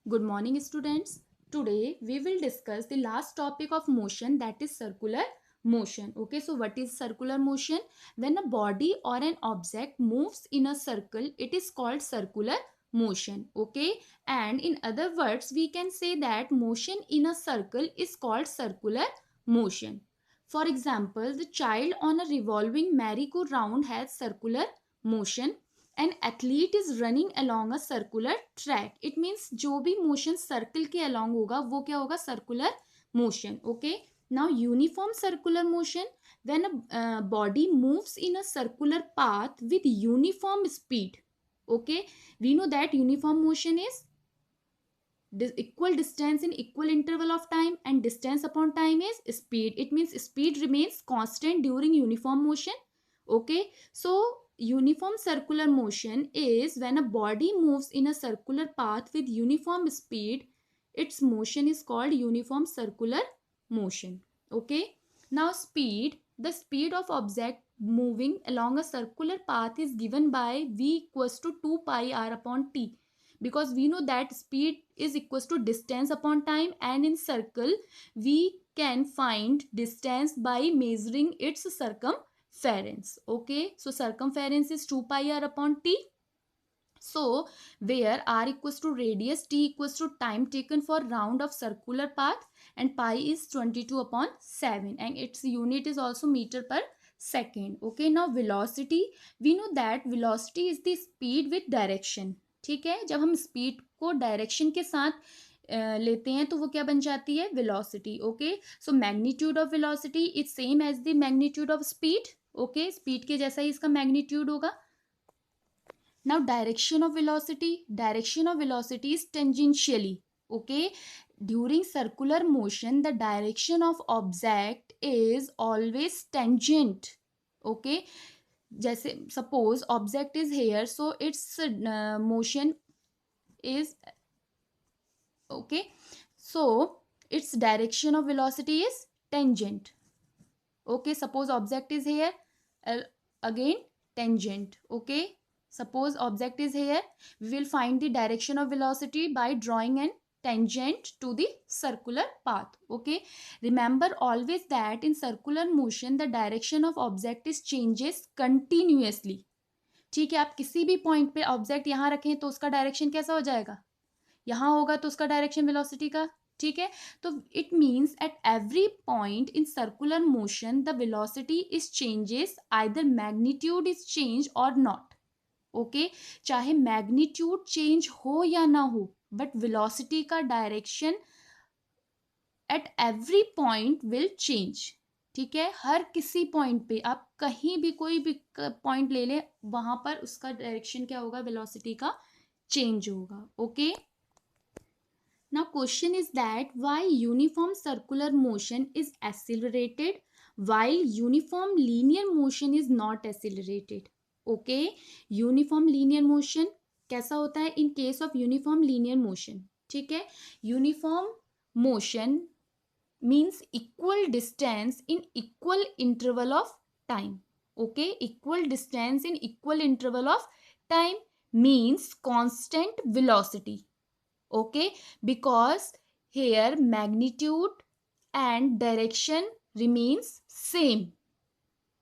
Good morning, students. Today we will discuss the last topic of motion, that is circular motion. Okay, so what is circular motion? When a body or an object moves in a circle, it is called circular motion. Okay, and in other words, we can say that motion in a circle is called circular motion. For example, the child on a revolving merry-go-round has circular motion. An athlete is running along a circular track. It means जो भी motion circle के along होगा वो क्या होगा? Circular motion. Okay, now uniform circular motion, when a body moves in a circular path with uniform speed. Okay, we know that uniform motion is equal distance in equal interval of time, and distance upon time is speed. It means speed remains constant during uniform motion. Okay, so uniform circular motion is when a body moves in a circular path with uniform speed. Its motion is called uniform circular motion. Okay, now speed, the speed of object moving along a circular path is given by v equals to 2 pi r upon t, because we know that speed is equals to distance upon time, and in circle we can find distance by measuring its circumference. Okay, so circumference is 2 pi r upon t. So where r equals to radius, t equals to time taken for round of circular path, and pi is 22 upon 7, and its unit is also meter per second. Okay, now velocity, we know that velocity is the speed with direction. ठीक है, जब हम speed को direction के साथ लेते हैं तो वो क्या बन जाती है? Velocity. Okay, so magnitude of velocity is same as the magnitude of speed. Okay, speed के जैसा ही इसका मैग्नीट्यूड होगा. Now direction of velocity is tangentially. Okay, during circular motion the direction of object is always tangent. Okay, जैसे suppose object is here, so its motion is okay, so its direction of velocity is tangent. Okay, suppose object is here, again tangent. Okay, suppose object is here, we will find the direction of velocity by drawing an tangent to the circular path. Okay, remember always that in circular motion the direction of object is changes continuously. ठीक है, आप किसी भी point पे object यहाँ रखें तो उसका डायरेक्शन कैसा हो जाएगा? यहाँ होगा तो उसका डायरेक्शन वेलोसिटी का. ठीक है, तो it means at every point in circular motion the velocity is changes, either magnitude is change और नॉट. ओके, चाहे मैग्नीट्यूड चेंज हो या ना हो, बट वेलोसिटी का direction at every point will change. ठीक है, हर किसी पॉइंट पे आप कहीं भी कोई भी पॉइंट ले लें, वहां पर उसका डायरेक्शन क्या होगा? वेलोसिटी का चेंज होगा. Okay, now question is that why uniform circular motion is accelerated while uniform linear motion is not accelerated. Okay, uniform linear motion कैसा होता है? in case of uniform linear motion, ठीक है, uniform motion means equal distance in equal interval of time. Okay, equal distance in equal interval of time means constant velocity. Okay, because here magnitude and direction remains same.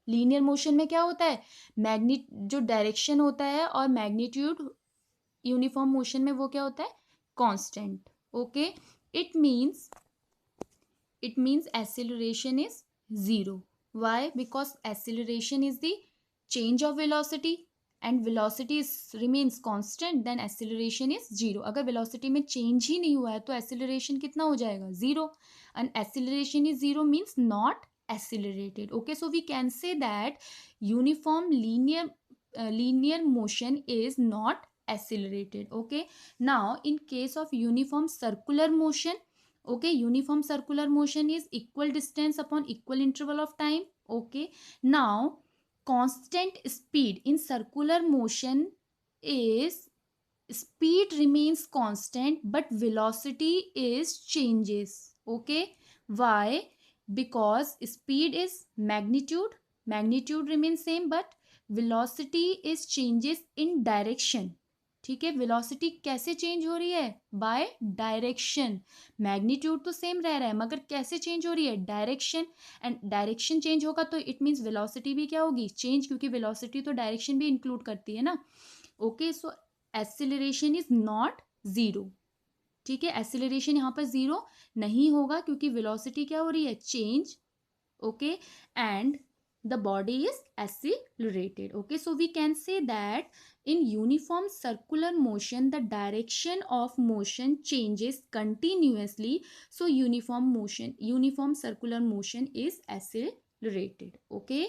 Linear motion में क्या होता है? जो direction होता है और magnitude uniform motion में वो क्या होता है? Constant. Okay, it means acceleration is zero. Why? Because acceleration is the change of velocity and velocity remains constant, then acceleration is zero. अगर velocity में change ही नहीं हुआ है तो acceleration कितना हो जाएगा? Zero. And acceleration is zero means not accelerated. Okay, so we can say that uniform linear motion is not accelerated. Okay, now in case of uniform circular motion, okay, uniform circular motion is equal distance upon equal interval of time. Okay, now constant speed in circular motion is speed remains constant but velocity is changes. Okay, why? Because speed is magnitude remains same but velocity is changes in direction. ठीक है, velocity कैसे change हो रही है, bye direction. Magnitude तो same रह रहा है मगर कैसे चेंज हो रही है, डायरेक्शन। एंड डायरेक्शन चेंज होगा तो इट मीन्स वेलोसिटी भी क्या होगी, चेंज, क्योंकि वेलोसिटी तो डायरेक्शन भी इंक्लूड करती है ना। Okay, so acceleration is not zero. ठीक है, एक्सिलरेशन यहाँ पर जीरो नहीं होगा क्योंकि वेलोसिटी क्या हो रही है, change. Okay, and the body is accelerated. Okay, so we can say that in uniform circular motion the direction of motion changes continuously, so uniform circular motion is accelerated. Okay,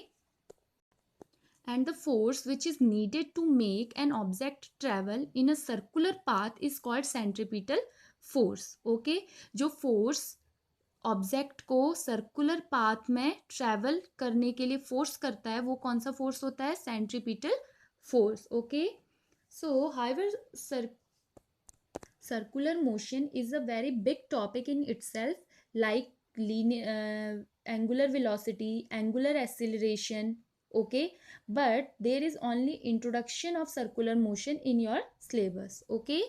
and the force which is needed to make an object travel in a circular path is called centripetal force. Okay, जो force object को circular path में travel करने के लिए force करता है वो कौन सा फोर्स होता है, centripetal force. Okay, so however circular motion is a very big topic in itself, like angular velocity, angular acceleration. Okay, but there is only introduction of circular motion in your syllabus. Okay,